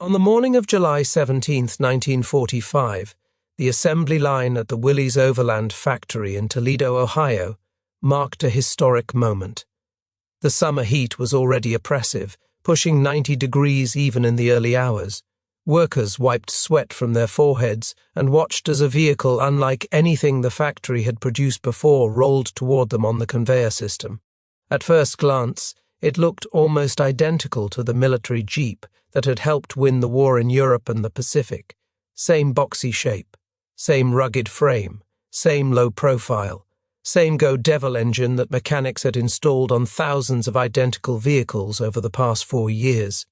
On the morning of July 17, 1945, the assembly line at the Willys Overland factory in Toledo, Ohio, marked a historic moment. The summer heat was already oppressive, pushing 90 degrees even in the early hours. Workers wiped sweat from their foreheads and watched as a vehicle unlike anything the factory had produced before rolled toward them on the conveyor system. At first glance, it looked almost identical to the military Jeep that had helped win the war in Europe and the Pacific. Same boxy shape, same rugged frame, same low profile, same Go Devil engine that mechanics had installed on thousands of identical vehicles over the past 4 years.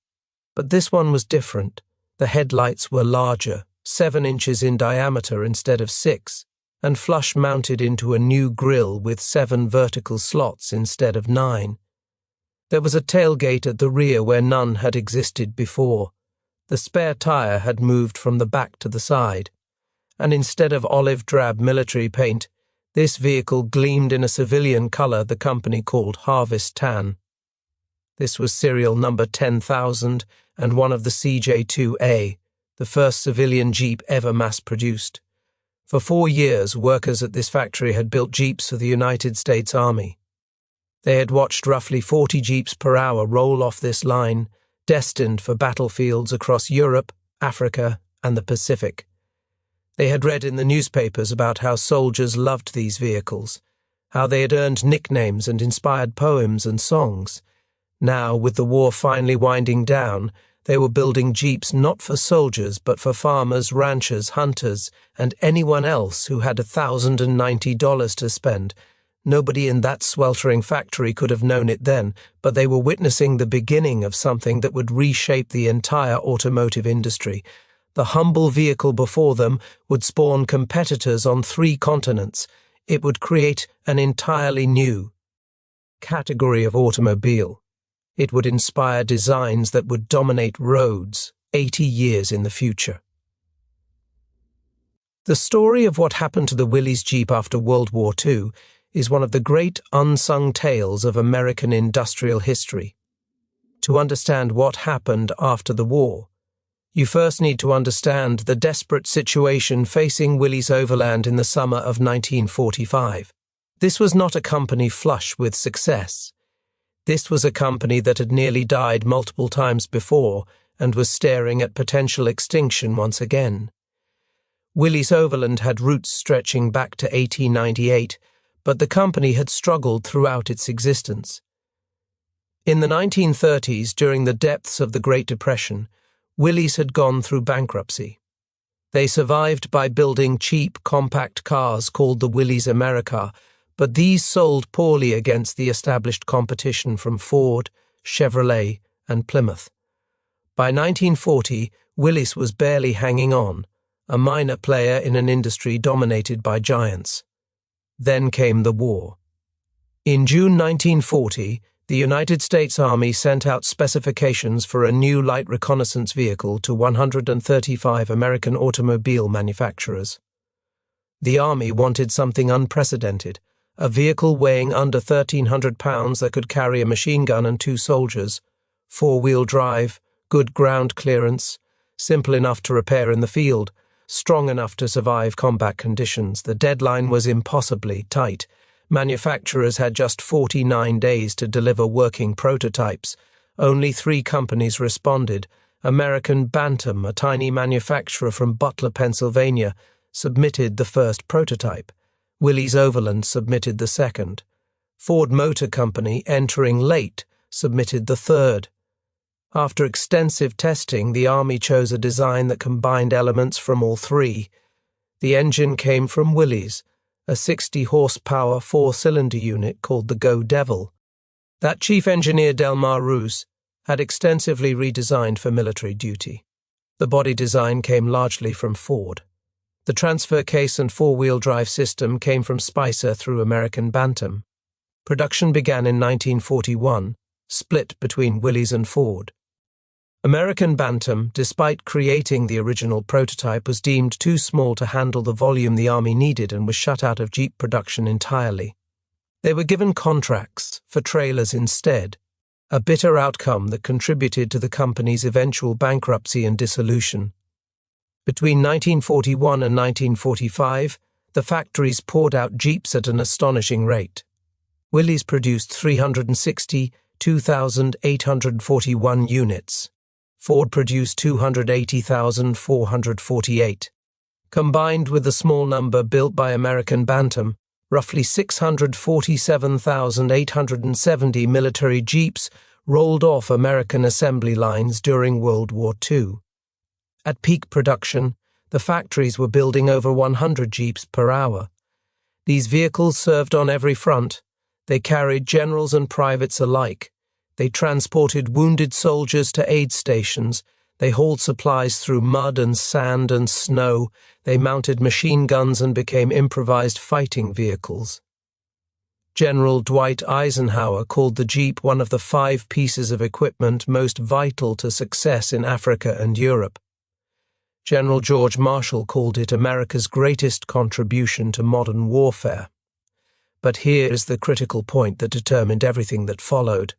But this one was different. The headlights were larger, 7 inches in diameter instead of 6, and flush mounted into a new grille with 7 vertical slots instead of 9. There was a tailgate at the rear where none had existed before. The spare tire had moved from the back to the side, and instead of olive drab military paint, this vehicle gleamed in a civilian color the company called Harvest Tan. This was serial number 10,000 and one of the CJ2A, the first civilian Jeep ever mass-produced. For 4 years, workers at this factory had built Jeeps for the United States Army. They had watched roughly 40 Jeeps per hour roll off this line, destined for battlefields across Europe, Africa, and the Pacific. They had read in the newspapers about how soldiers loved these vehicles, how they had earned nicknames and inspired poems and songs. Now, with the war finally winding down, they were building Jeeps not for soldiers but for farmers, ranchers, hunters, and anyone else who had $1,090 to spend. Nobody in that sweltering factory could have known it then, but they were witnessing the beginning of something that would reshape the entire automotive industry. The humble vehicle before them would spawn competitors on 3 continents. It would create an entirely new category of automobile. It would inspire designs that would dominate roads 80 years in the future. The story of what happened to the Willys Jeep after World War II is one of the great unsung tales of American industrial history. To understand what happened after the war, you first need to understand the desperate situation facing Willys Overland in the summer of 1945. This was not a company flush with success. This was a company that had nearly died multiple times before and was staring at potential extinction once again. Willys Overland had roots stretching back to 1898, but the company had struggled throughout its existence. In the 1930s, during the depths of the Great Depression, Willys had gone through bankruptcy. They survived by building cheap, compact cars called the Willys America, but these sold poorly against the established competition from Ford, Chevrolet, and Plymouth. By 1940, Willys was barely hanging on, a minor player in an industry dominated by giants. Then came the war. In June 1940, the United States Army sent out specifications for a new light reconnaissance vehicle to 135 American automobile manufacturers. The Army wanted something unprecedented, a vehicle weighing under 1,300 pounds that could carry a machine gun and 2 soldiers, 4-wheel drive, good ground clearance, simple enough to repair in the field, strong enough to survive combat conditions. The deadline was impossibly tight. Manufacturers had just 49 days to deliver working prototypes. Only 3 companies responded. American Bantam, a tiny manufacturer from Butler, Pennsylvania, submitted the first prototype. Willys Overland submitted the second. Ford Motor Company, entering late, submitted the third. After extensive testing, the Army chose a design that combined elements from all 3. The engine came from Willys, a 60-horsepower 4-cylinder unit called the Go Devil. That chief engineer Barney Roos had extensively redesigned for military duty. The body design came largely from Ford. The transfer case and 4-wheel drive system came from Spicer through American Bantam. Production began in 1941, split between Willys and Ford. American Bantam, despite creating the original prototype, was deemed too small to handle the volume the Army needed and was shut out of Jeep production entirely. They were given contracts for trailers instead. a bitter outcome that contributed to the company's eventual bankruptcy and dissolution. Between 1941 and 1945, the factories poured out Jeeps at an astonishing rate. Willys produced 362,841 units. Ford produced 280,448. Combined with the small number built by American Bantam, roughly 647,870 military Jeeps rolled off American assembly lines during World War II. At peak production, the factories were building over 100 Jeeps per hour. These vehicles served on every front. They carried generals and privates alike. They transported wounded soldiers to aid stations. They hauled supplies through mud and sand and snow. They mounted machine guns and became improvised fighting vehicles. General Dwight Eisenhower called the Jeep one of the 5 pieces of equipment most vital to success in Africa and Europe. General George Marshall called it America's greatest contribution to modern warfare. But here is the critical point that determined everything that followed.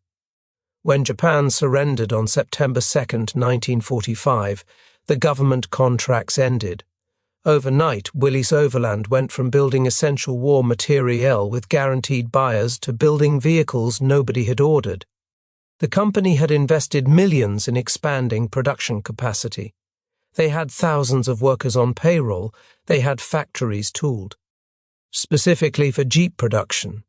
When Japan surrendered on September 2, 1945, the government contracts ended. Overnight, Willys Overland went from building essential war materiel with guaranteed buyers to building vehicles nobody had ordered. The company had invested millions in expanding production capacity. They had thousands of workers on payroll. They had factories tooled, specifically for Jeep production.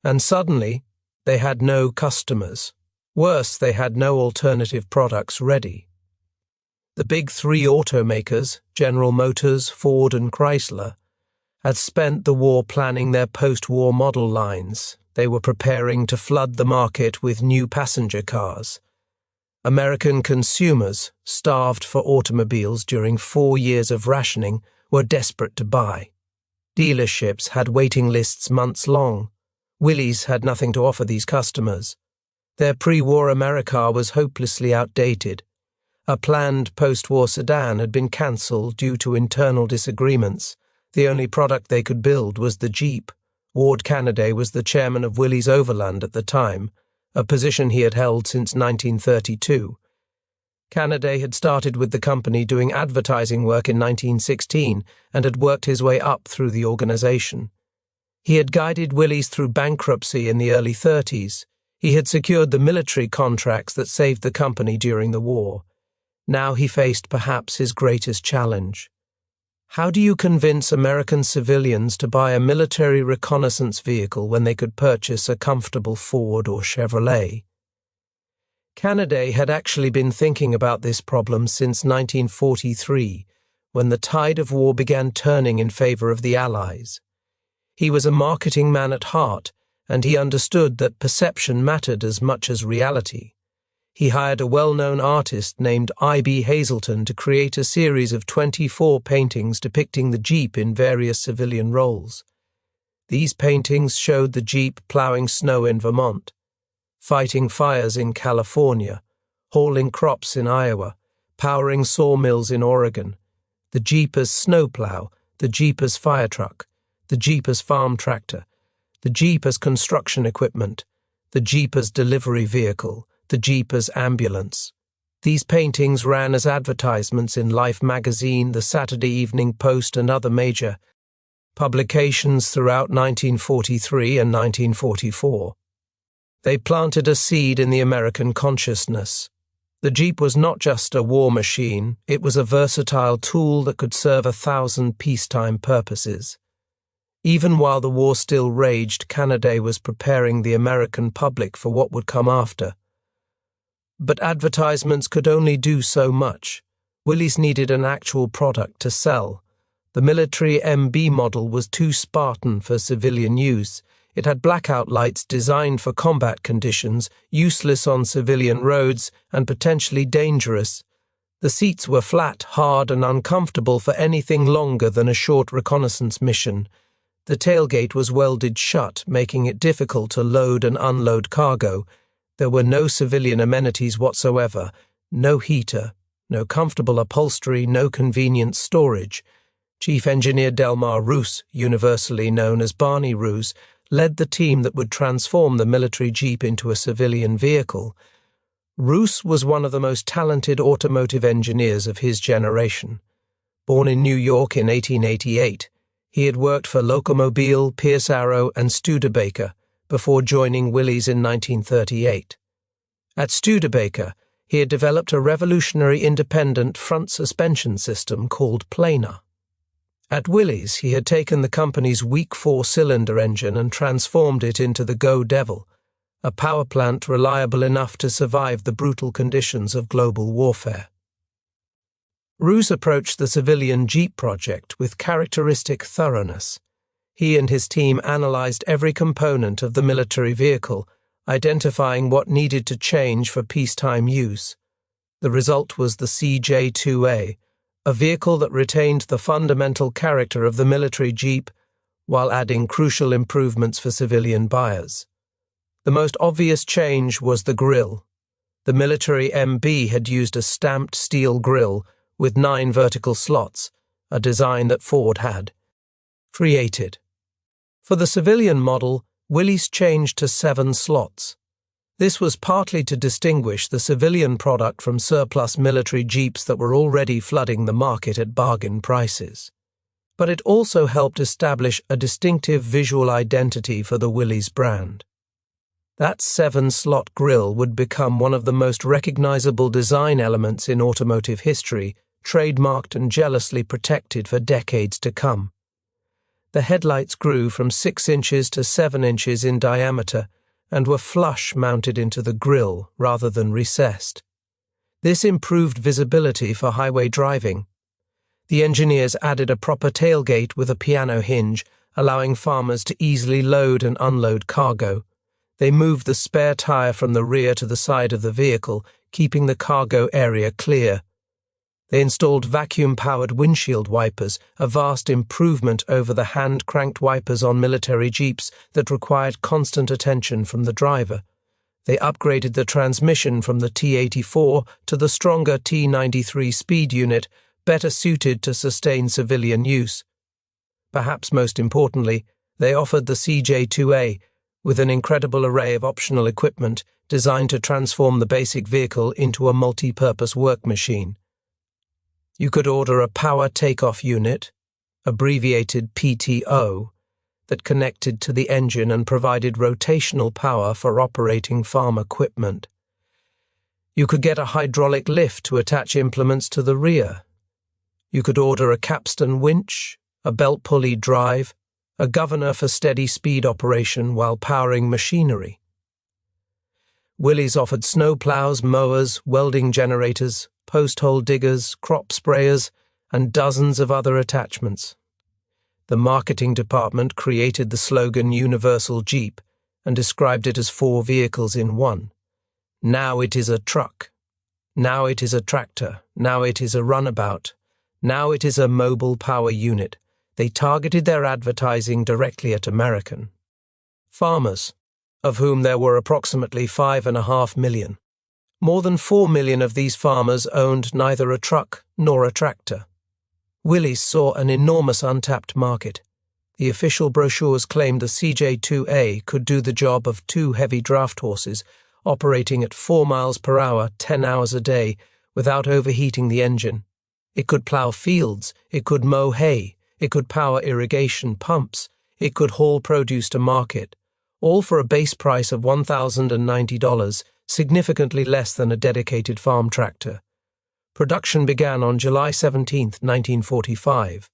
And suddenly, they had no customers. Worse, they had no alternative products ready. The big 3 automakers, General Motors, Ford, and Chrysler, had spent the war planning their post-war model lines. They were preparing to flood the market with new passenger cars. American consumers, starved for automobiles during 4 years of rationing, were desperate to buy. Dealerships had waiting lists months long. Willys had nothing to offer these customers. Their pre-war Americar was hopelessly outdated. A planned post-war sedan had been cancelled due to internal disagreements. The only product they could build was the Jeep. Ward Canaday was the chairman of Willys Overland at the time, a position he had held since 1932. Canaday had started with the company doing advertising work in 1916 and had worked his way up through the organization. He had guided Willys through bankruptcy in the early 30s. He had secured the military contracts that saved the company during the war. Now he faced perhaps his greatest challenge. How do you convince American civilians to buy a military reconnaissance vehicle when they could purchase a comfortable Ford or Chevrolet? Canaday had actually been thinking about this problem since 1943, when the tide of war began turning in favor of the Allies. He was a marketing man at heart, and he understood that perception mattered as much as reality. He hired a well-known artist named I.B. Hazelton to create a series of 24 paintings depicting the Jeep in various civilian roles. These paintings showed the Jeep plowing snow in Vermont, fighting fires in California, hauling crops in Iowa, powering sawmills in Oregon, the Jeep as snowplow, the Jeep as fire truck, the Jeep as farm tractor, the Jeep as construction equipment, the Jeep as delivery vehicle, the Jeep as ambulance. These paintings ran as advertisements in Life magazine, the Saturday Evening Post, and other major publications throughout 1943 and 1944. They planted a seed in the American consciousness. The Jeep was not just a war machine, it was a versatile tool that could serve 1,000 peacetime purposes. Even while the war still raged, Canaday was preparing the American public for what would come after. But advertisements could only do so much. Willys needed an actual product to sell. The military MB model was too Spartan for civilian use. It had blackout lights designed for combat conditions, useless on civilian roads, and potentially dangerous. The seats were flat, hard, and uncomfortable for anything longer than a short reconnaissance mission. The tailgate was welded shut, making it difficult to load and unload cargo. There were no civilian amenities whatsoever, no heater, no comfortable upholstery, no convenient storage. Chief Engineer Delmar Roos, universally known as Barney Roos, led the team that would transform the military Jeep into a civilian vehicle. Roos was one of the most talented automotive engineers of his generation. Born in New York in 1888, he had worked for Locomobile, Pierce Arrow, and Studebaker before joining Willys in 1938. At Studebaker, he had developed a revolutionary independent front suspension system called planar. At Willys, he had taken the company's weak four-cylinder engine and transformed it into the Go Devil, a power plant reliable enough to survive the brutal conditions of global warfare. Roos approached the civilian Jeep project with characteristic thoroughness. He and his team analyzed every component of the military vehicle, identifying what needed to change for peacetime use. The result was the CJ2A, a vehicle that retained the fundamental character of the military Jeep while adding crucial improvements for civilian buyers. The most obvious change was the grille. The military MB had used a stamped steel grille with 9 vertical slots, a design that Ford had created. For the civilian model, Willys changed to 7 slots. This was partly to distinguish the civilian product from surplus military Jeeps that were already flooding the market at bargain prices. But it also helped establish a distinctive visual identity for the Willys brand. That 7-slot grille would become one of the most recognizable design elements in automotive history, trademarked and jealously protected for decades to come. The headlights grew from 6 inches to 7 inches in diameter and were flush mounted into the grille rather than recessed. This improved visibility for highway driving. The engineers added a proper tailgate with a piano hinge, allowing farmers to easily load and unload cargo. They moved the spare tire from the rear to the side of the vehicle, keeping the cargo area clear. They installed vacuum-powered windshield wipers, a vast improvement over the hand-cranked wipers on military Jeeps that required constant attention from the driver. They upgraded the transmission from the T84 to the stronger T93 speed unit, better suited to sustain civilian use. Perhaps most importantly, they offered the CJ2A, with an incredible array of optional equipment designed to transform the basic vehicle into a multi-purpose work machine. You could order a power takeoff unit, abbreviated PTO, that connected to the engine and provided rotational power for operating farm equipment. You could get a hydraulic lift to attach implements to the rear. You could order a capstan winch, a belt pulley drive, a governor for steady speed operation while powering machinery. Willys offered snowplows, mowers, welding generators, post-hole diggers, crop sprayers, and dozens of other attachments. The marketing department created the slogan Universal Jeep and described it as 4 vehicles in one. Now it is a truck. Now it is a tractor. Now it is a runabout. Now it is a mobile power unit. They targeted their advertising directly at American farmers, of whom there were approximately 5.5 million. More than 4 million of these farmers owned neither a truck nor a tractor. Willys saw an enormous untapped market. The official brochures claimed the CJ2A could do the job of 2 heavy draft horses, operating at 4 miles per hour, 10 hours a day, without overheating the engine. It could plow fields, it could mow hay, it could power irrigation pumps, it could haul produce to market, all for a base price of $1,090, significantly less than a dedicated farm tractor. Production began on July 17, 1945.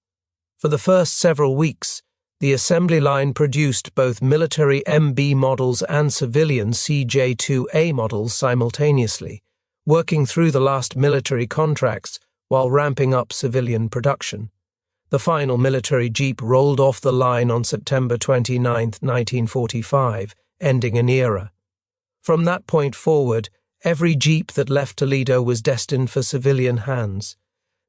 For the first several weeks, the assembly line produced both military MB models and civilian CJ2A models simultaneously, working through the last military contracts while ramping up civilian production. The final military Jeep rolled off the line on September 29, 1945, ending an era. From that point forward, every Jeep that left Toledo was destined for civilian hands.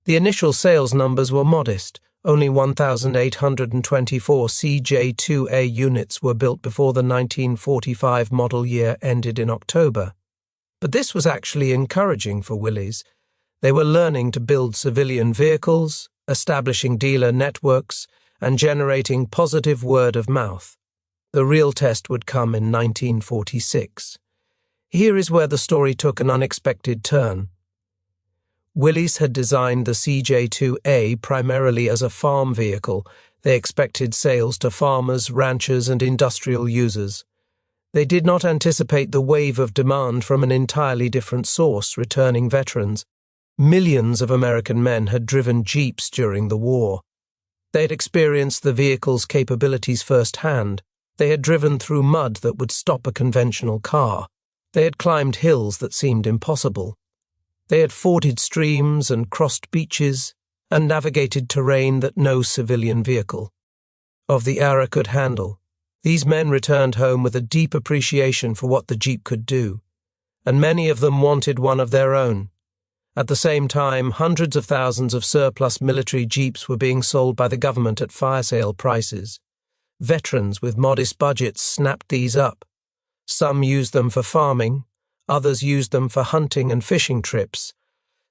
The initial sales numbers were modest. Only 1,824 CJ2A units were built before the 1945 model year ended in October. But this was actually encouraging for Willys. They were learning to build civilian vehicles, establishing dealer networks, and generating positive word of mouth. The real test would come in 1946. Here is where the story took an unexpected turn. Willys had designed the CJ2A primarily as a farm vehicle. They expected sales to farmers, ranchers, and industrial users. They did not anticipate the wave of demand from an entirely different source, returning veterans. Millions of American men had driven Jeeps during the war. They had experienced the vehicle's capabilities firsthand. They had driven through mud that would stop a conventional car. They had climbed hills that seemed impossible. They had forded streams and crossed beaches and navigated terrain that no civilian vehicle of the era could handle. These men returned home with a deep appreciation for what the Jeep could do, and many of them wanted one of their own. At the same time, hundreds of thousands of surplus military Jeeps were being sold by the government at fire sale prices. Veterans with modest budgets snapped these up. Some used them for farming, others used them for hunting and fishing trips.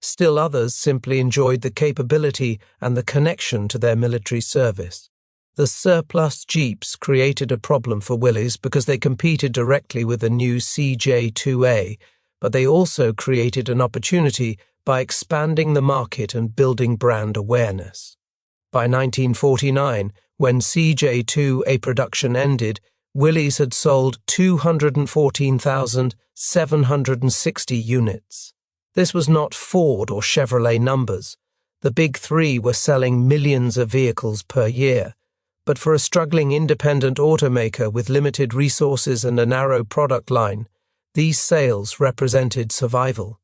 Still others simply enjoyed the capability and the connection to their military service. The surplus Jeeps created a problem for Willys because they competed directly with the new CJ2A, but they also created an opportunity by expanding the market and building brand awareness. By 1949, when CJ2A production ended, Willys had sold 214,760 units. This was not Ford or Chevrolet numbers. The big three were selling millions of vehicles per year. But for a struggling independent automaker with limited resources and a narrow product line, these sales represented survival.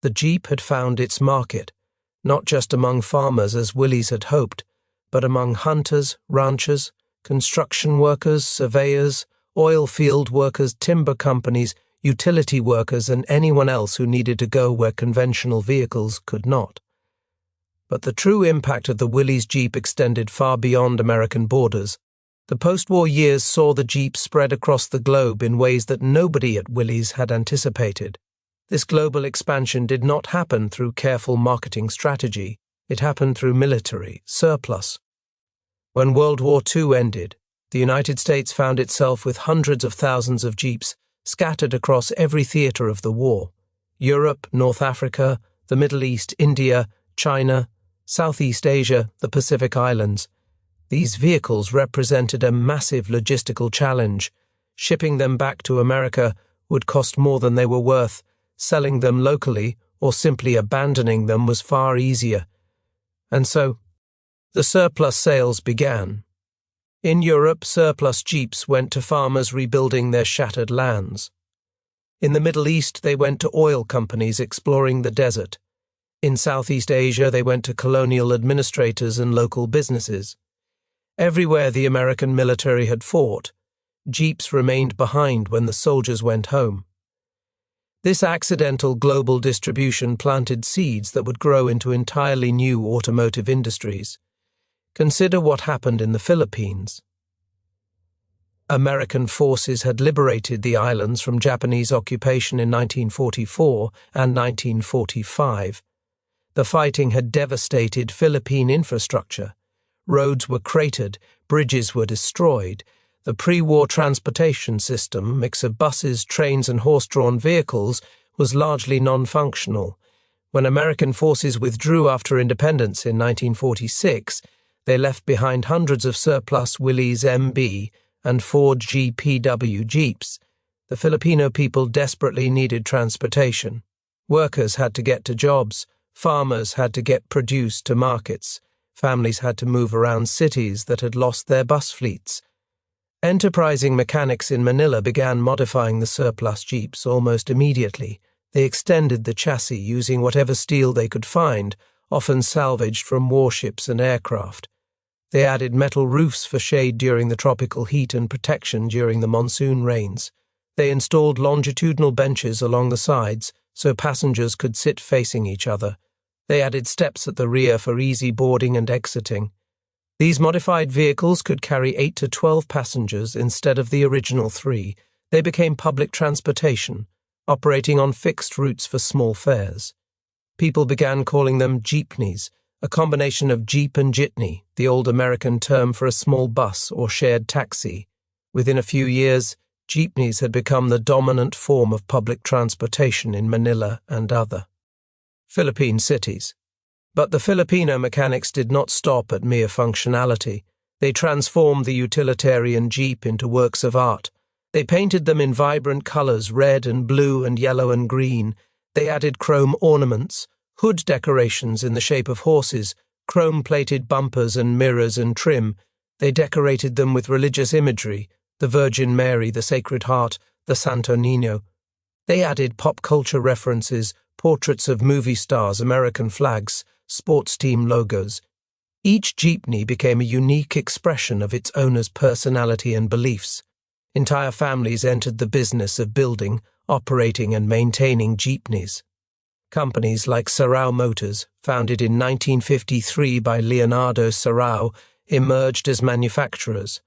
The Jeep had found its market, not just among farmers as Willys had hoped, but among hunters, ranchers, construction workers, surveyors, oil field workers, timber companies, utility workers, and anyone else who needed to go where conventional vehicles could not. But the true impact of the Willys Jeep extended far beyond American borders. The post-war years saw the Jeep spread across the globe in ways that nobody at Willys had anticipated. This global expansion did not happen through careful marketing strategy. It happened through military surplus. When World War II ended, the United States found itself with hundreds of thousands of Jeeps scattered across every theater of the war: Europe, North Africa, the Middle East, India, China, Southeast Asia, the Pacific Islands. These vehicles represented a massive logistical challenge. Shipping them back to America would cost more than they were worth. Selling them locally or simply abandoning them was far easier. And so, the surplus sales began. In Europe, surplus Jeeps went to farmers rebuilding their shattered lands. In the Middle East, they went to oil companies exploring the desert. In Southeast Asia, they went to colonial administrators and local businesses. Everywhere the American military had fought, Jeeps remained behind when the soldiers went home. This accidental global distribution planted seeds that would grow into entirely new automotive industries. Consider what happened in the Philippines. American forces had liberated the islands from Japanese occupation in 1944 and 1945. The fighting had devastated Philippine infrastructure. Roads were cratered, bridges were destroyed. The pre-war transportation system, mix of buses, trains, and horse-drawn vehicles, was largely non-functional. When American forces withdrew after independence in 1946, they left behind hundreds of surplus Willys MB and Ford GPW Jeeps. The Filipino people desperately needed transportation. Workers had to get to jobs. Farmers had to get produce to markets. Families had to move around cities that had lost their bus fleets. Enterprising mechanics in Manila began modifying the surplus Jeeps almost immediately. They extended the chassis using whatever steel they could find, often salvaged from warships and aircraft. They added metal roofs for shade during the tropical heat and protection during the monsoon rains. They installed longitudinal benches along the sides so passengers could sit facing each other. They added steps at the rear for easy boarding and exiting. These modified vehicles could carry 8 to 12 passengers instead of the original 3. They became public transportation, operating on fixed routes for small fares. People began calling them Jeepneys, a combination of Jeep and Jitney, the old American term for a small bus or shared taxi. Within a few years, jeepneys had become the dominant form of public transportation in Manila and other Philippine cities. But the Filipino mechanics did not stop at mere functionality. They transformed the utilitarian Jeep into works of art. They painted them in vibrant colors, red and blue and yellow and green. They added chrome ornaments, hood decorations in the shape of horses, chrome-plated bumpers and mirrors and trim. They decorated them with religious imagery, the Virgin Mary, the Sacred Heart, the Santo Niño. They added pop culture references, portraits of movie stars, American flags, sports team logos. Each jeepney became a unique expression of its owner's personality and beliefs. Entire families entered the business of building, operating and maintaining jeepneys. Companies like Sarao Motors, founded in 1953 by Leonardo Sarao, emerged as manufacturers.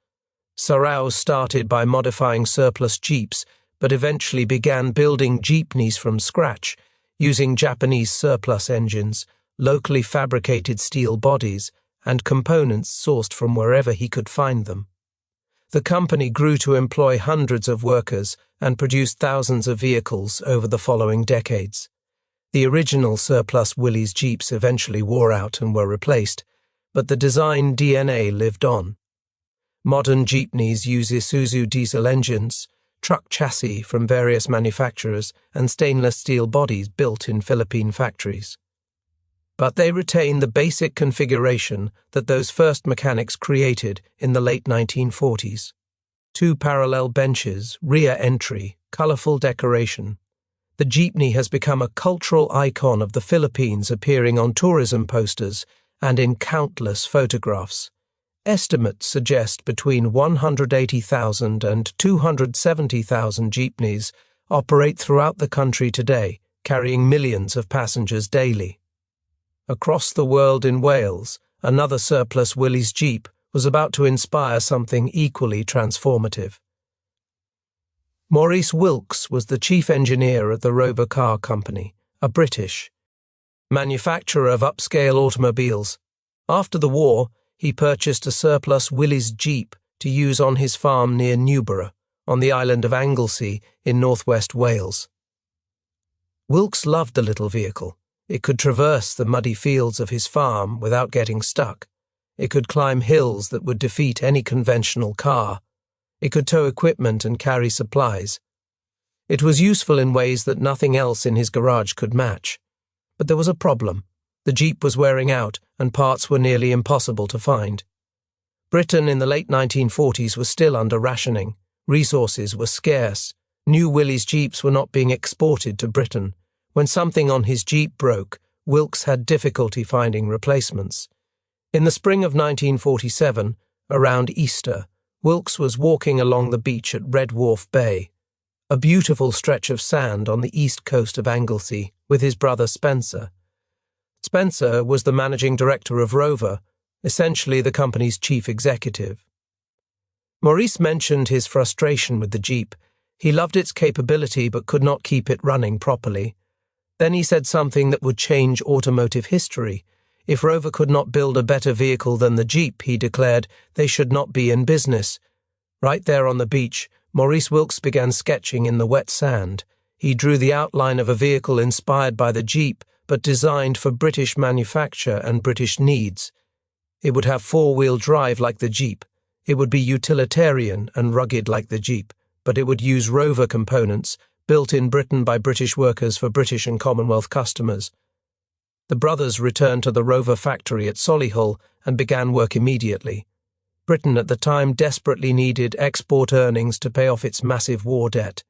Sarao started by modifying surplus Jeeps, but eventually began building jeepneys from scratch, using Japanese surplus engines, locally fabricated steel bodies, and components sourced from wherever he could find them. The company grew to employ hundreds of workers and produced thousands of vehicles over the following decades. The original surplus Willys Jeeps eventually wore out and were replaced, but the design DNA lived on. Modern jeepneys use Isuzu diesel engines, truck chassis from various manufacturers, and stainless steel bodies built in Philippine factories. But they retain the basic configuration that those first mechanics created in the late 1940s. 2 parallel benches, rear entry, colorful decoration. The jeepney has become a cultural icon of the Philippines, appearing on tourism posters and in countless photographs. Estimates suggest between 180,000 and 270,000 jeepneys operate throughout the country today, carrying millions of passengers daily. Across the world in Wales, another surplus Willys Jeep was about to inspire something equally transformative. Maurice Wilks was the chief engineer at the Rover Car Company, a British manufacturer of upscale automobiles. After the war, he purchased a surplus Willys Jeep to use on his farm near Newborough, on the island of Anglesey in northwest Wales. Wilks loved the little vehicle. It could traverse the muddy fields of his farm without getting stuck. It could climb hills that would defeat any conventional car. It could tow equipment and carry supplies. It was useful in ways that nothing else in his garage could match. But there was a problem. The Jeep was wearing out, and parts were nearly impossible to find. Britain in the late 1940s was still under rationing. Resources were scarce. New Willys Jeeps were not being exported to Britain. When something on his Jeep broke, Wilks had difficulty finding replacements. In the spring of 1947, around Easter, Wilks was walking along the beach at Red Wharf Bay, a beautiful stretch of sand on the east coast of Anglesey, with his brother Spencer. Spencer was the managing director of Rover, essentially the company's chief executive. Maurice mentioned his frustration with the Jeep. He loved its capability but could not keep it running properly. Then he said something that would change automotive history. If Rover could not build a better vehicle than the Jeep, he declared, they should not be in business. Right there on the beach, Maurice Wilks began sketching in the wet sand. He drew the outline of a vehicle inspired by the Jeep, but designed for British manufacture and British needs. It would have four-wheel drive like the Jeep. It would be utilitarian and rugged like the Jeep, but it would use Rover components, built in Britain by British workers for British and Commonwealth customers. The brothers returned to the Rover factory at Solihull and began work immediately. Britain at the time desperately needed export earnings to pay off its massive war debt.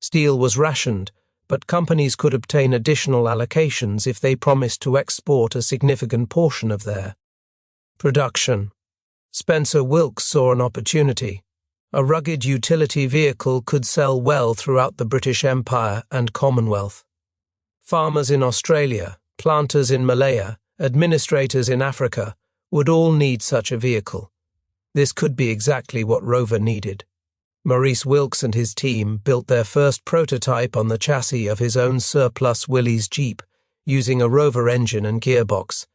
Steel was rationed, but companies could obtain additional allocations if they promised to export a significant portion of their production. Spencer Wilks saw an opportunity. A rugged utility vehicle could sell well throughout the British Empire and Commonwealth. Farmers in Australia, planters in Malaya, administrators in Africa would all need such a vehicle. This could be exactly what Rover needed. Maurice Wilks and his team built their first prototype on the chassis of his own surplus Willys Jeep, using a Rover engine and gearbox.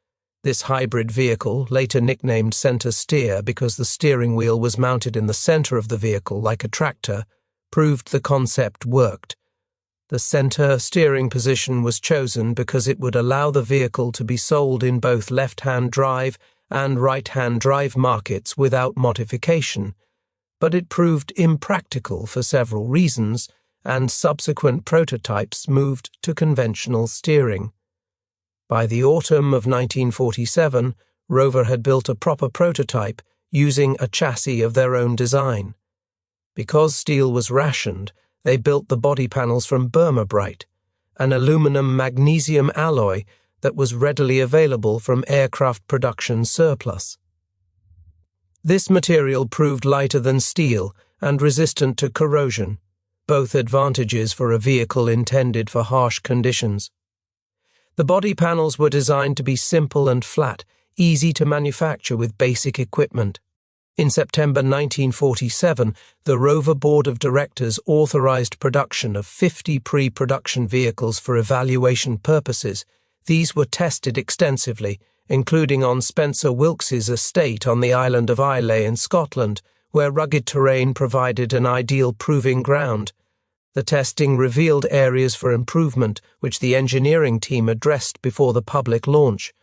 This hybrid vehicle, later nicknamed center steer because the steering wheel was mounted in the center of the vehicle like a tractor, proved the concept worked. The center steering position was chosen because it would allow the vehicle to be sold in both left-hand drive and right-hand drive markets without modification, but it proved impractical for several reasons, and subsequent prototypes moved to conventional steering. By the autumn of 1947, Rover had built a proper prototype using a chassis of their own design. Because steel was rationed, they built the body panels from Burma-Bright, an aluminum-magnesium alloy that was readily available from aircraft production surplus. This material proved lighter than steel and resistant to corrosion, both advantages for a vehicle intended for harsh conditions. The body panels were designed to be simple and flat, easy to manufacture with basic equipment. In September 1947, the Rover Board of Directors authorized production of 50 pre-production vehicles for evaluation purposes. These were tested extensively, including on Spencer Wilkes's estate on the island of Islay in Scotland, where rugged terrain provided an ideal proving ground. The testing revealed areas for improvement, which the engineering team addressed before the public launch.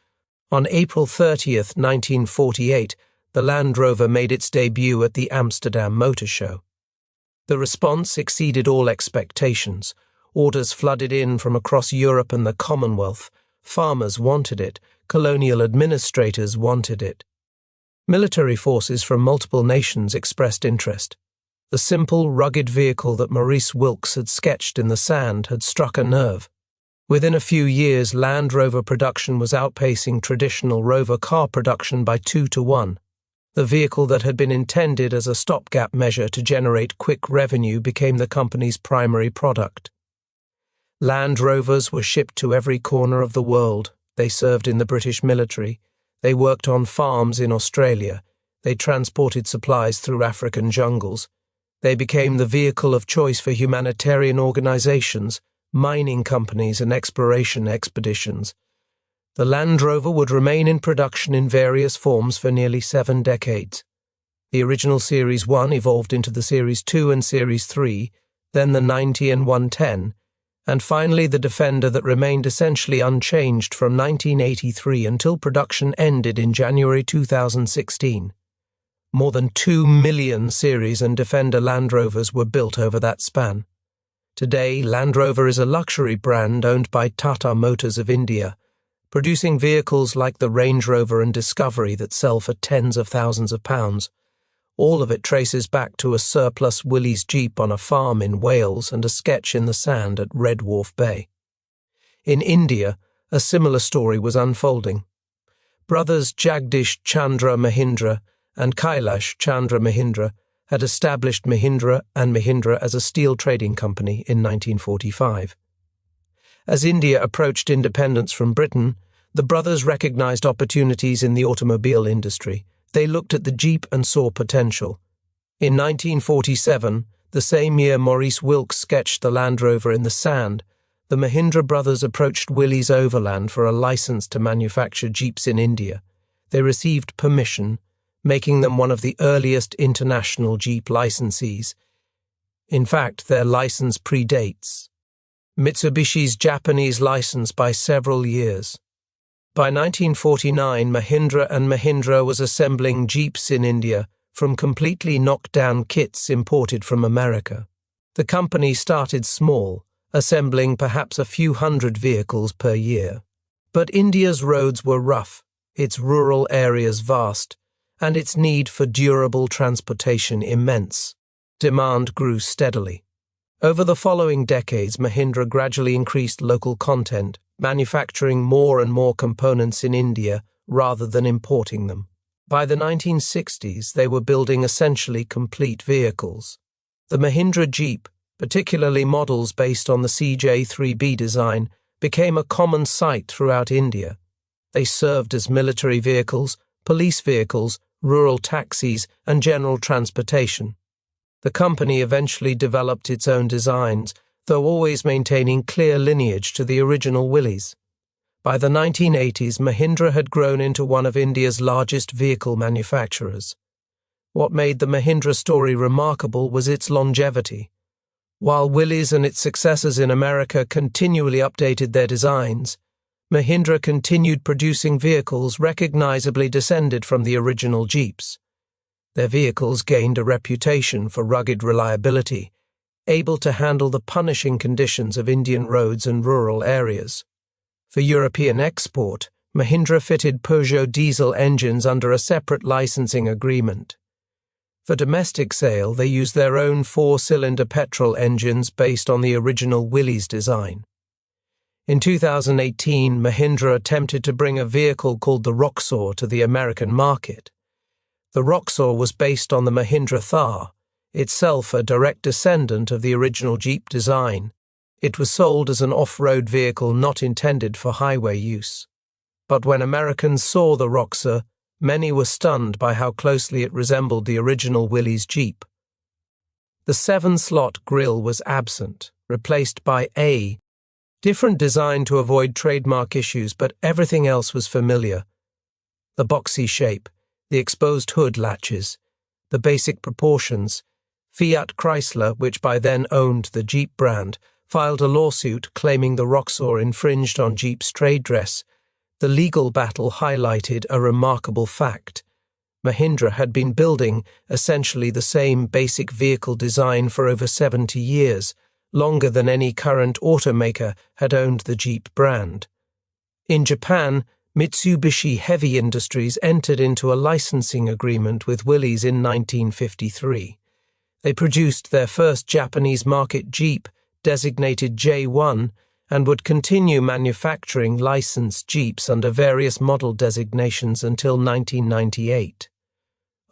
On April 30, 1948, the Land Rover made its debut at the Amsterdam Motor Show. The response exceeded all expectations. Orders flooded in from across Europe and the Commonwealth. Farmers wanted it. Colonial administrators wanted it. Military forces from multiple nations expressed interest. The simple, rugged vehicle that Maurice Wilks had sketched in the sand had struck a nerve. Within a few years, Land Rover production was outpacing traditional Rover car production by 2 to 1. The vehicle that had been intended as a stopgap measure to generate quick revenue became the company's primary product. Land Rovers were shipped to every corner of the world. They served in the British military. They worked on farms in Australia. They transported supplies through African jungles. They became the vehicle of choice for humanitarian organizations, mining companies, and exploration expeditions. The Land Rover would remain in production in various forms for nearly 7 decades. The original Series 1 evolved into the Series 2 and Series 3, then the 90 and 110, and finally the Defender that remained essentially unchanged from 1983 until production ended in January 2016. More than 2 million Series and Defender Land Rovers were built over that span. Today, Land Rover is a luxury brand owned by Tata Motors of India, producing vehicles like the Range Rover and Discovery that sell for tens of thousands of pounds. All of it traces back to a surplus Willys Jeep on a farm in Wales and a sketch in the sand at Red Wharf Bay. In India, a similar story was unfolding. Brothers Jagdish Chandra Mahindra and Kailash Chandra Mahindra had established Mahindra and Mahindra as a steel trading company in 1945. As India approached independence from Britain, the brothers recognized opportunities in the automobile industry. They looked at the Jeep and saw potential. In 1947, the same year Maurice Wilks sketched the Land Rover in the sand, the Mahindra brothers approached Willys Overland for a license to manufacture Jeeps in India. They received permission, making them one of the earliest international Jeep licensees. In fact, their license predates Mitsubishi's Japanese license by several years. By 1949, Mahindra and Mahindra was assembling Jeeps in India from completely knocked-down kits imported from America. The company started small, assembling perhaps a few hundred vehicles per year. But India's roads were rough, its rural areas vast, and its need for durable transportation immense. Demand grew steadily. Over the following decades, Mahindra gradually increased local content, manufacturing more and more components in India rather than importing them. By the 1960s, they were building essentially complete vehicles. The Mahindra Jeep, particularly models based on the CJ3B design, became a common sight throughout India. They served as military vehicles, police vehicles, rural taxis, and general transportation. The company eventually developed its own designs, though always maintaining clear lineage to the original Willys. By the 1980s, Mahindra had grown into one of India's largest vehicle manufacturers. What made the Mahindra story remarkable was its longevity. While Willys and its successors in America continually updated their designs, Mahindra continued producing vehicles recognizably descended from the original Jeeps. Their vehicles gained a reputation for rugged reliability, able to handle the punishing conditions of Indian roads and rural areas. For European export, Mahindra fitted Peugeot diesel engines under a separate licensing agreement. For domestic sale, they used their own four-cylinder petrol engines based on the original Willys design. In 2018, Mahindra attempted to bring a vehicle called the Roxor to the American market. The Roxor was based on the Mahindra Thar, itself a direct descendant of the original Jeep design. It was sold as an off-road vehicle not intended for highway use. But when Americans saw the Roxor, many were stunned by how closely it resembled the original Willys Jeep. The 7-slot grille was absent, replaced by a different design to avoid trademark issues, but everything else was familiar. The boxy shape, the exposed hood latches, the basic proportions. Fiat Chrysler, which by then owned the Jeep brand, filed a lawsuit claiming the Roxor infringed on Jeep's trade dress. The legal battle highlighted a remarkable fact. Mahindra had been building essentially the same basic vehicle design for over 70 years, longer than any current automaker had owned the Jeep brand. In Japan, Mitsubishi Heavy Industries entered into a licensing agreement with Willys in 1953. They produced their first Japanese market Jeep, designated J1, and would continue manufacturing licensed Jeeps under various model designations until 1998.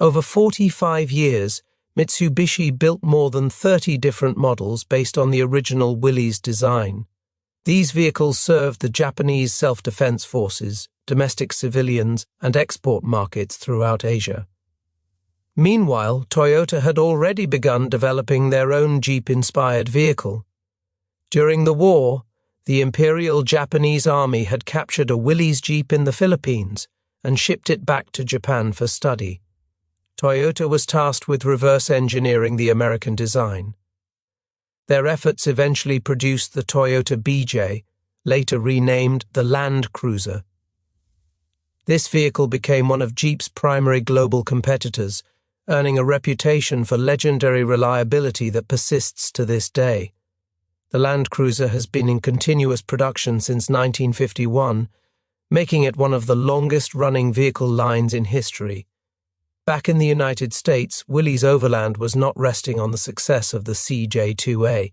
Over 45 years, Mitsubishi built more than 30 different models based on the original Willys design. These vehicles served the Japanese self-defense forces, domestic civilians, and export markets throughout Asia. Meanwhile, Toyota had already begun developing their own Jeep-inspired vehicle. During the war, the Imperial Japanese Army had captured a Willys Jeep in the Philippines and shipped it back to Japan for study. Toyota was tasked with reverse engineering the American design. Their efforts eventually produced the Toyota BJ, later renamed the Land Cruiser. This vehicle became one of Jeep's primary global competitors, earning a reputation for legendary reliability that persists to this day. The Land Cruiser has been in continuous production since 1951, making it one of the longest-running vehicle lines in history. Back in the United States, Willys Overland was not resting on the success of the CJ2A.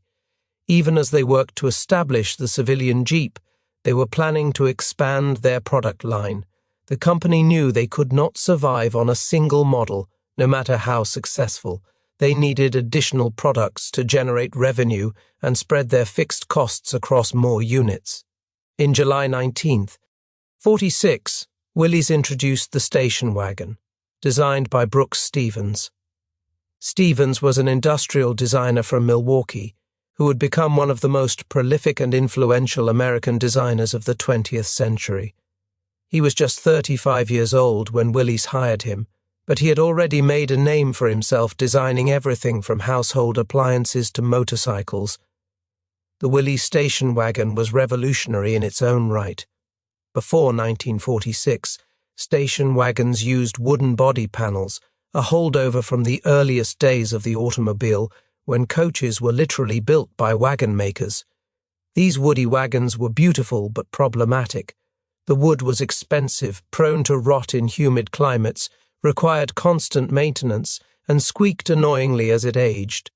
Even as they worked to establish the civilian Jeep, they were planning to expand their product line. The company knew they could not survive on a single model, no matter how successful. They needed additional products to generate revenue and spread their fixed costs across more units. In July 1946, Willys introduced the Station Wagon, designed by Brooks Stevens. Stevens was an industrial designer from Milwaukee who would become one of the most prolific and influential American designers of the 20th century. He was just 35 years old when Willys hired him, but he had already made a name for himself designing everything from household appliances to motorcycles. The Willys station wagon was revolutionary in its own right. Before 1946, station wagons used wooden body panels, a holdover from the earliest days of the automobile when coaches were literally built by wagon makers. These woody wagons were beautiful but problematic. The wood was expensive, prone to rot in humid climates, required constant maintenance, and squeaked annoyingly as it aged.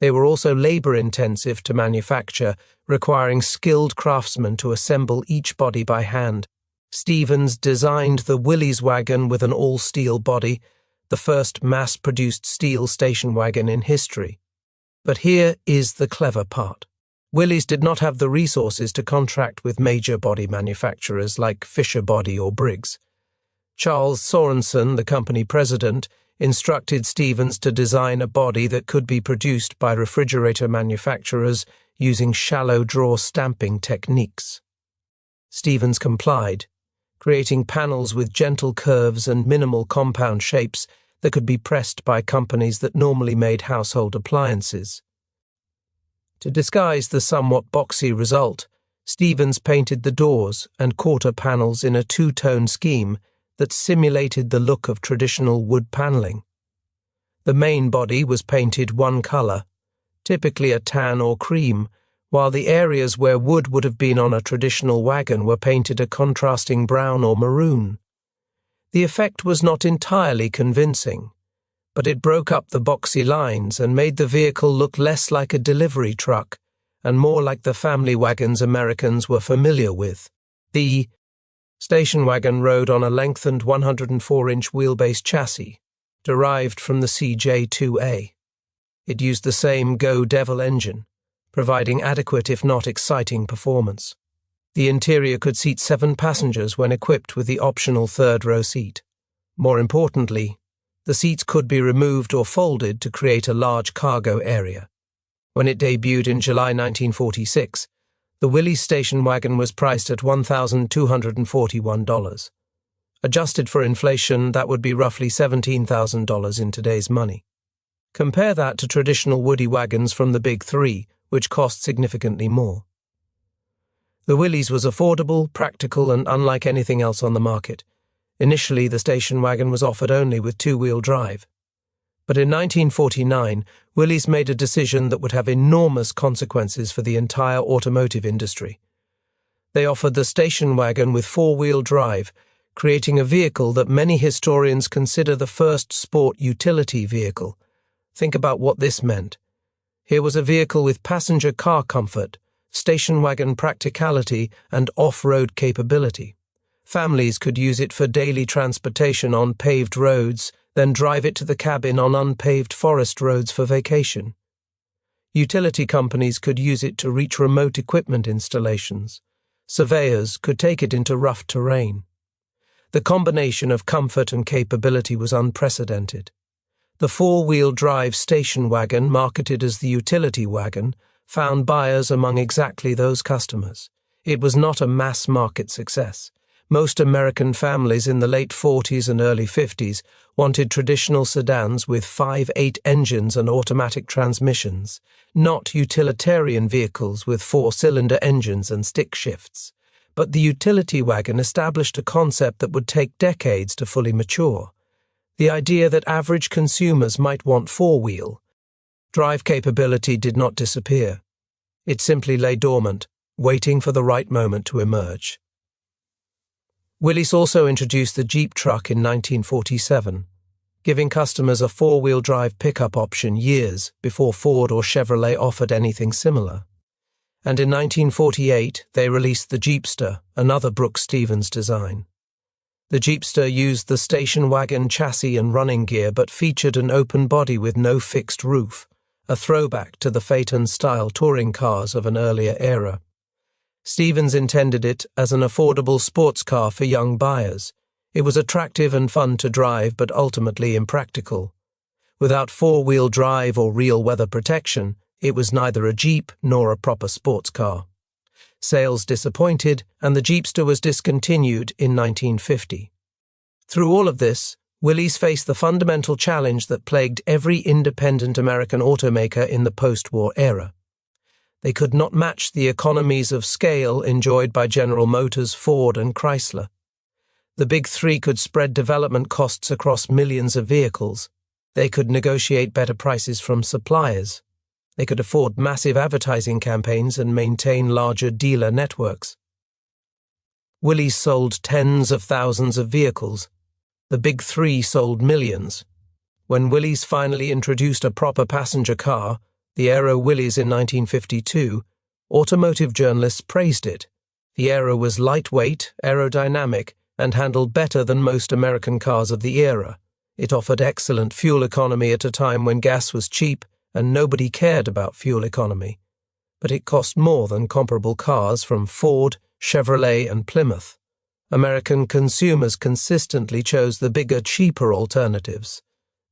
They were also labor-intensive to manufacture, requiring skilled craftsmen to assemble each body by hand. Stevens designed the Willys wagon with an all-steel body, the first mass-produced steel station wagon in history. But here is the clever part. Willys did not have the resources to contract with major body manufacturers like Fisher Body or Briggs. Charles Sorensen, the company president, instructed Stevens to design a body that could be produced by refrigerator manufacturers using shallow draw stamping techniques. Stevens complied, creating panels with gentle curves and minimal compound shapes that could be pressed by companies that normally made household appliances. To disguise the somewhat boxy result, Stevens painted the doors and quarter panels in a two-tone scheme that simulated the look of traditional wood paneling. The main body was painted one color, typically a tan or cream, while the areas where wood would have been on a traditional wagon were painted a contrasting brown or maroon. The effect was not entirely convincing, but it broke up the boxy lines and made the vehicle look less like a delivery truck and more like the family wagons Americans were familiar with. The station wagon rode on a lengthened 104-inch wheelbase chassis, derived from the CJ2A. It used the same Go Devil engine, providing adequate if not exciting performance. The interior could seat 7 passengers when equipped with the optional third-row seat. More importantly, the seats could be removed or folded to create a large cargo area. When it debuted in July 1946, the Willys station wagon was priced at $1,241. Adjusted for inflation, that would be roughly $17,000 in today's money. Compare that to traditional woody wagons from the Big Three, which cost significantly more. The Willys was affordable, practical, and unlike anything else on the market. Initially, the station wagon was offered only with two-wheel drive. But in 1949, Willys made a decision that would have enormous consequences for the entire automotive industry. They offered the station wagon with four-wheel drive, creating a vehicle that many historians consider the first sport utility vehicle. Think about what this meant. Here was a vehicle with passenger car comfort, station wagon practicality, and off-road capability. Families could use it for daily transportation on paved roads, then drive it to the cabin on unpaved forest roads for vacation. Utility companies could use it to reach remote equipment installations. Surveyors could take it into rough terrain. The combination of comfort and capability was unprecedented. The four-wheel drive station wagon, marketed as the utility wagon, found buyers among exactly those customers. It was not a mass-market success. Most American families in the late 40s and early 50s wanted traditional sedans with 5.8 engines and automatic transmissions, not utilitarian vehicles with 4-cylinder engines and stick shifts. But the utility wagon established a concept that would take decades to fully mature. The idea that average consumers might want four-wheel drive capability did not disappear. It simply lay dormant, waiting for the right moment to emerge. Willys also introduced the Jeep truck in 1947, giving customers a four-wheel drive pickup option years before Ford or Chevrolet offered anything similar. And in 1948, they released the Jeepster, another Brooks Stevens design. The Jeepster used the station wagon chassis and running gear but featured an open body with no fixed roof, a throwback to the Phaeton-style touring cars of an earlier era. Stevens intended it as an affordable sports car for young buyers. It was attractive and fun to drive, but ultimately impractical. Without four-wheel drive or real weather protection, it was neither a Jeep nor a proper sports car. Sales disappointed, and the Jeepster was discontinued in 1950. Through all of this, Willys faced the fundamental challenge that plagued every independent American automaker in the post-war era. They could not match the economies of scale enjoyed by General Motors, Ford, and Chrysler. The Big Three could spread development costs across millions of vehicles. They could negotiate better prices from suppliers. They could afford massive advertising campaigns and maintain larger dealer networks. Willys sold tens of thousands of vehicles. The Big Three sold millions. When Willys finally introduced a proper passenger car, the Aero Willys in 1952, automotive journalists praised it. The Aero was lightweight, aerodynamic, and handled better than most American cars of the era. It offered excellent fuel economy at a time when gas was cheap and nobody cared about fuel economy. But it cost more than comparable cars from Ford, Chevrolet, and Plymouth. American consumers consistently chose the bigger, cheaper alternatives.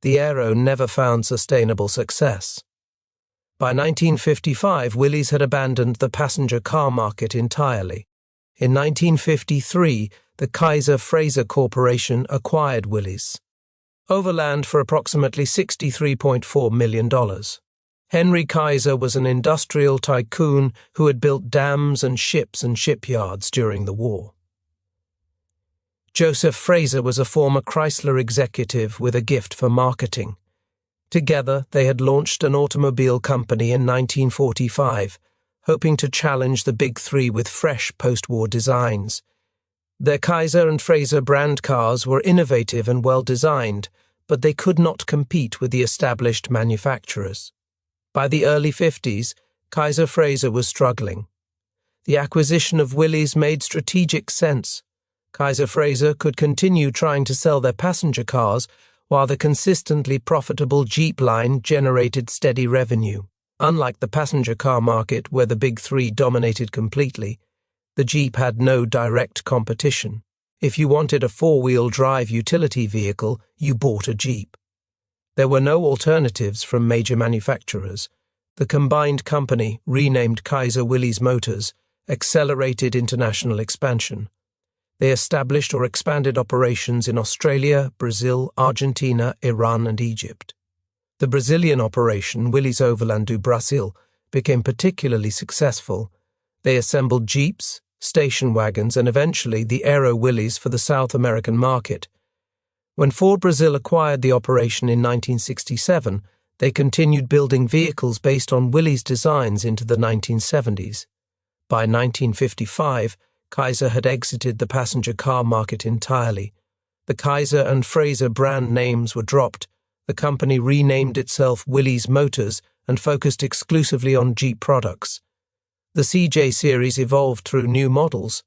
The Aero never found sustainable success. By 1955, Willys had abandoned the passenger car market entirely. In 1953, the Kaiser Frazer Corporation acquired Willys Overland for approximately $63.4 million. Henry Kaiser was an industrial tycoon who had built dams and ships and shipyards during the war. Joseph Frazer was a former Chrysler executive with a gift for marketing. Together, they had launched an automobile company in 1945, hoping to challenge the Big Three with fresh post-war designs. Their Kaiser and Frazer brand cars were innovative and well-designed, but they could not compete with the established manufacturers. By the early 50s, Kaiser Frazer was struggling. The acquisition of Willys made strategic sense. Kaiser Frazer could continue trying to sell their passenger cars, while the consistently profitable Jeep line generated steady revenue. Unlike the passenger car market, where the Big Three dominated completely, the Jeep had no direct competition. If you wanted a four-wheel drive utility vehicle, you bought a Jeep. There were no alternatives from major manufacturers. The combined company, renamed Kaiser Willys Motors, accelerated international expansion. They established or expanded operations in Australia, Brazil, Argentina, Iran, and Egypt. The Brazilian operation, Willys Overland do Brasil, became particularly successful. They assembled Jeeps, station wagons, and eventually the Aero Willys for the South American market. When Ford Brazil acquired the operation in 1967, they continued building vehicles based on Willys designs into the 1970s. By 1955, Kaiser had exited the passenger car market entirely. The Kaiser and Frazer brand names were dropped. The company renamed itself Willys Motors and focused exclusively on Jeep products. The CJ series evolved through new models.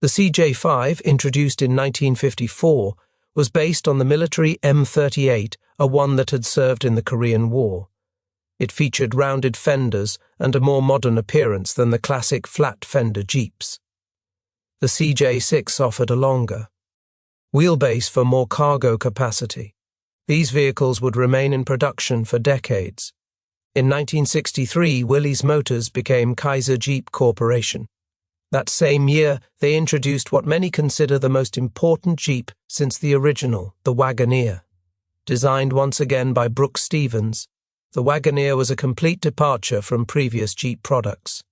The CJ5, introduced in 1954, was based on the military M38, a one that had served in the Korean War. It featured rounded fenders and a more modern appearance than the classic flat-fender Jeeps. The CJ6 offered a longer wheelbase for more cargo capacity. These vehicles would remain in production for decades. In 1963, Willys Motors became Kaiser Jeep Corporation. That same year, they introduced what many consider the most important Jeep since the original, the Wagoneer. Designed once again by Brooks Stevens, the Wagoneer was a complete departure from previous Jeep products.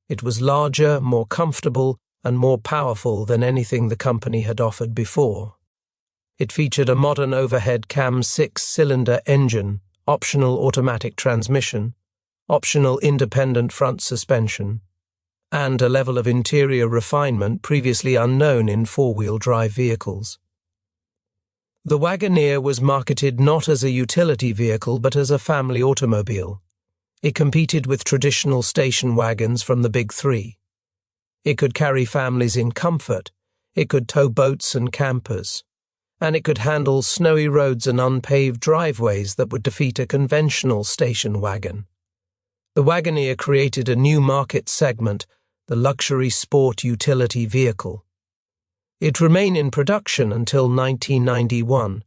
It was larger, more comfortable, and more powerful than anything the company had offered before. It featured a modern overhead cam 6-cylinder engine, optional automatic transmission, optional independent front suspension, and a level of interior refinement previously unknown in four-wheel drive vehicles. The Wagoneer was marketed not as a utility vehicle but as a family automobile. It competed with traditional station wagons from the Big Three. It could carry families in comfort, it could tow boats and campers, and it could handle snowy roads and unpaved driveways that would defeat a conventional station wagon. The Wagoneer created a new market segment, the luxury sport utility vehicle. It remained in production until 1991,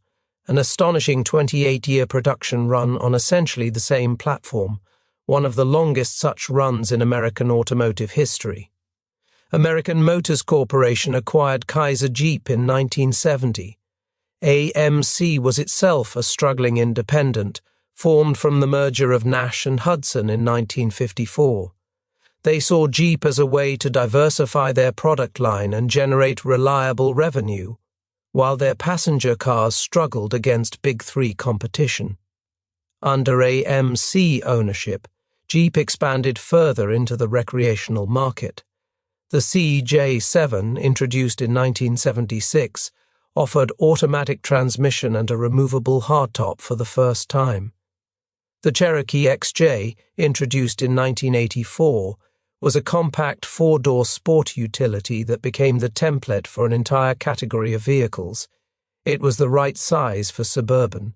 an astonishing 28-year production run on essentially the same platform, one of the longest such runs in American automotive history. American Motors Corporation acquired Kaiser Jeep in 1970. AMC was itself a struggling independent, formed from the merger of Nash and Hudson in 1954. They saw Jeep as a way to diversify their product line and generate reliable revenue, while their passenger cars struggled against Big Three competition. Under AMC ownership, Jeep expanded further into the recreational market. The CJ7, introduced in 1976, offered automatic transmission and a removable hardtop for the first time. The Cherokee XJ, introduced in 1984, was a compact four-door sport utility that became the template for an entire category of vehicles. It was the right size for suburban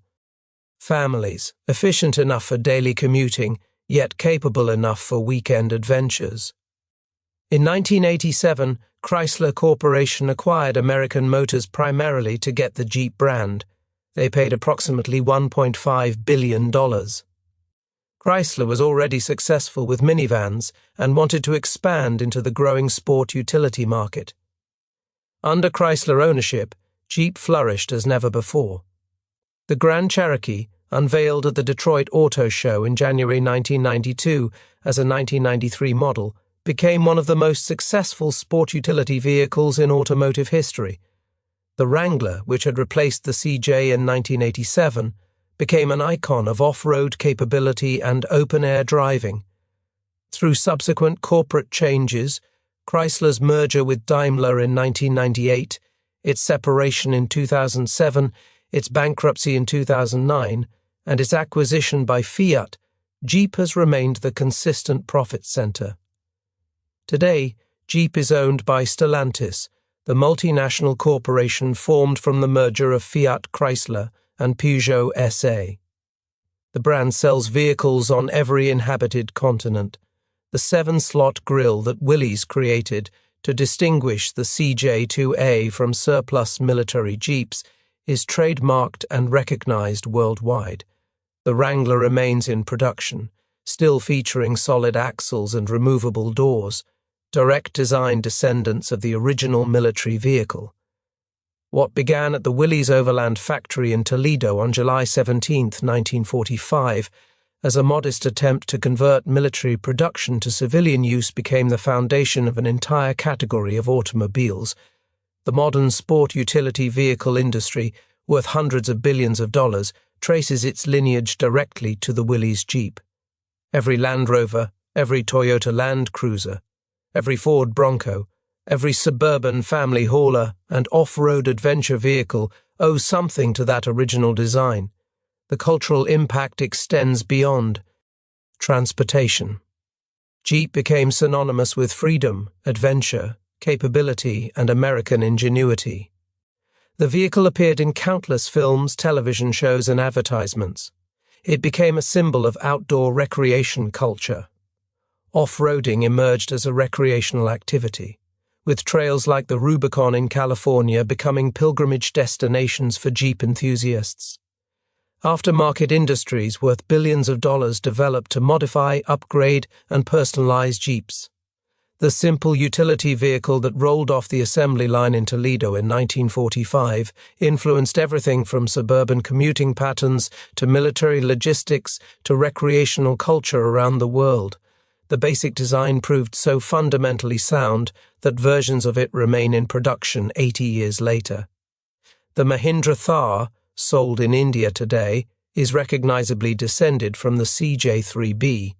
families, efficient enough for daily commuting, yet capable enough for weekend adventures. In 1987, Chrysler Corporation acquired American Motors primarily to get the Jeep brand. They paid approximately $1.5 billion. Chrysler was already successful with minivans and wanted to expand into the growing sport utility market. Under Chrysler ownership, Jeep flourished as never before. The Grand Cherokee, unveiled at the Detroit Auto Show in January 1992 as a 1993 model, became one of the most successful sport utility vehicles in automotive history. The Wrangler, which had replaced the CJ in 1987, became an icon of off-road capability and open-air driving. Through subsequent corporate changes, Chrysler's merger with Daimler in 1998, its separation in 2007, its bankruptcy in 2009, and its acquisition by Fiat, Jeep has remained the consistent profit center. Today, Jeep is owned by Stellantis, the multinational corporation formed from the merger of Fiat Chrysler and Peugeot SA. The brand sells vehicles on every inhabited continent. The 7-slot grille that Willys created to distinguish the CJ2A from surplus military Jeeps is trademarked and recognized worldwide. The Wrangler remains in production, still featuring solid axles and removable doors, direct design descendants of the original military vehicle. What began at the Willys Overland factory in Toledo on July 17, 1945, as a modest attempt to convert military production to civilian use became the foundation of an entire category of automobiles. The modern sport utility vehicle industry, worth hundreds of billions of dollars, traces its lineage directly to the Willys Jeep. Every Land Rover, every Toyota Land Cruiser, every Ford Bronco, every suburban family hauler and off-road adventure vehicle owes something to that original design. The cultural impact extends beyond transportation. Jeep became synonymous with freedom, adventure, capability, and American ingenuity. The vehicle appeared in countless films, television shows, and advertisements. It became a symbol of outdoor recreation culture. Off-roading emerged as a recreational activity, with trails like the Rubicon in California becoming pilgrimage destinations for Jeep enthusiasts. Aftermarket industries worth billions of dollars developed to modify, upgrade, and personalize Jeeps. The simple utility vehicle that rolled off the assembly line in Toledo in 1945 influenced everything from suburban commuting patterns to military logistics to recreational culture around the world. The basic design proved so fundamentally sound that versions of it remain in production 80 years later. The Mahindra Thar, sold in India today, is recognizably descended from the CJ3B.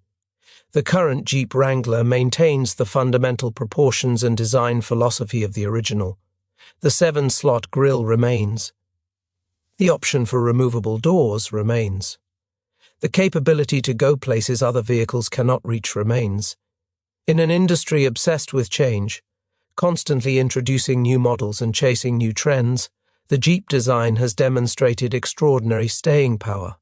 The current Jeep Wrangler maintains the fundamental proportions and design philosophy of the original. The 7-slot grille remains. The option for removable doors remains. The capability to go places other vehicles cannot reach remains. In an industry obsessed with change, constantly introducing new models and chasing new trends, the Jeep design has demonstrated extraordinary staying power.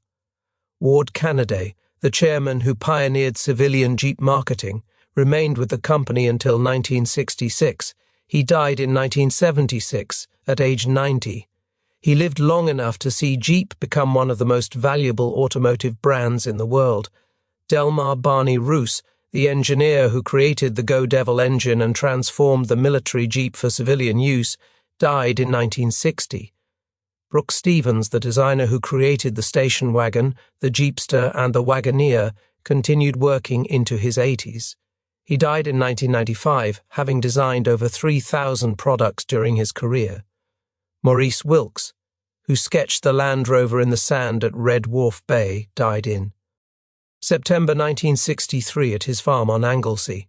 Ward Canaday, the chairman who pioneered civilian Jeep marketing, remained with the company until 1966. He died in 1976 at age 90. He lived long enough to see Jeep become one of the most valuable automotive brands in the world. Barney Roos, the engineer who created the Go Devil engine and transformed the military Jeep for civilian use, died in 1960. Brooks Stevens, the designer who created the Station Wagon, the Jeepster, and the Wagoneer, continued working into his 80s. He died in 1995, having designed over 3,000 products during his career. Maurice Wilkes, who sketched the Land Rover in the sand at Red Wharf Bay, died in September 1963 at his farm on Anglesey,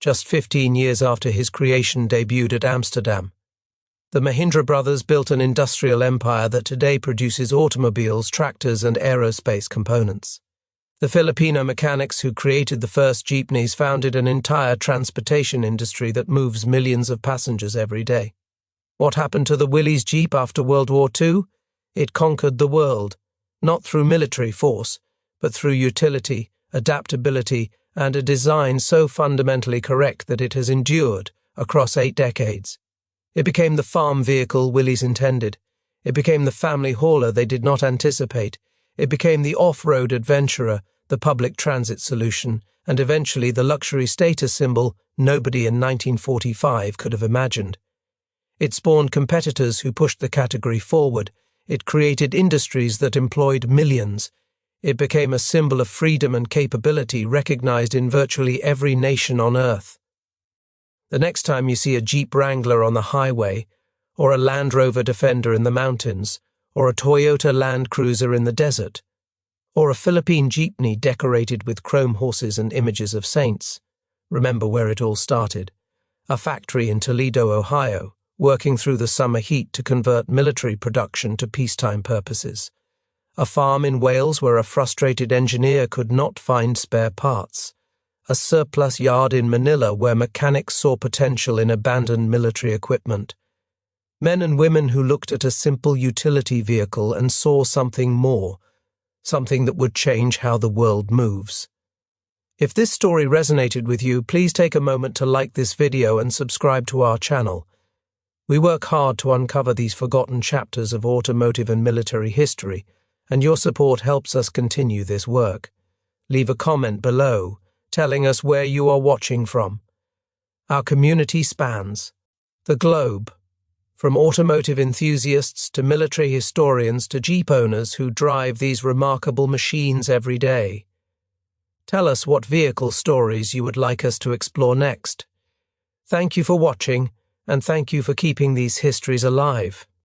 just 15 years after his creation debuted at Amsterdam. The Mahindra brothers built an industrial empire that today produces automobiles, tractors, and aerospace components. The Filipino mechanics who created the first Jeepneys founded an entire transportation industry that moves millions of passengers every day. What happened to the Willys Jeep after World War II? It conquered the world, not through military force, but through utility, adaptability, and a design so fundamentally correct that it has endured across 8 decades. It became the farm vehicle Willys intended. It became the family hauler they did not anticipate. It became the off-road adventurer the public transit solution, and eventually the luxury status symbol nobody in 1945 could have imagined. It spawned competitors who pushed the category forward. It created industries that employed millions. It became a symbol of freedom and capability recognized in virtually every nation on Earth. The next time you see a Jeep Wrangler on the highway, or a Land Rover Defender in the mountains, or a Toyota Land Cruiser in the desert, or a Philippine jeepney decorated with chrome horses and images of saints, remember where it all started. A factory in Toledo, Ohio, working through the summer heat to convert military production to peacetime purposes. A farm in Wales where a frustrated engineer could not find spare parts. A surplus yard in Manila where mechanics saw potential in abandoned military equipment. Men and women who looked at a simple utility vehicle and saw something more, something that would change how the world moves. If this story resonated with you, please take a moment to like this video and subscribe to our channel. We work hard to uncover these forgotten chapters of automotive and military history, and your support helps us continue this work. Leave a comment below, telling us where you are watching from. Our community spans the globe, from automotive enthusiasts to military historians to Jeep owners who drive these remarkable machines every day. Tell us what vehicle stories you would like us to explore next. Thank you for watching, and thank you for keeping these histories alive.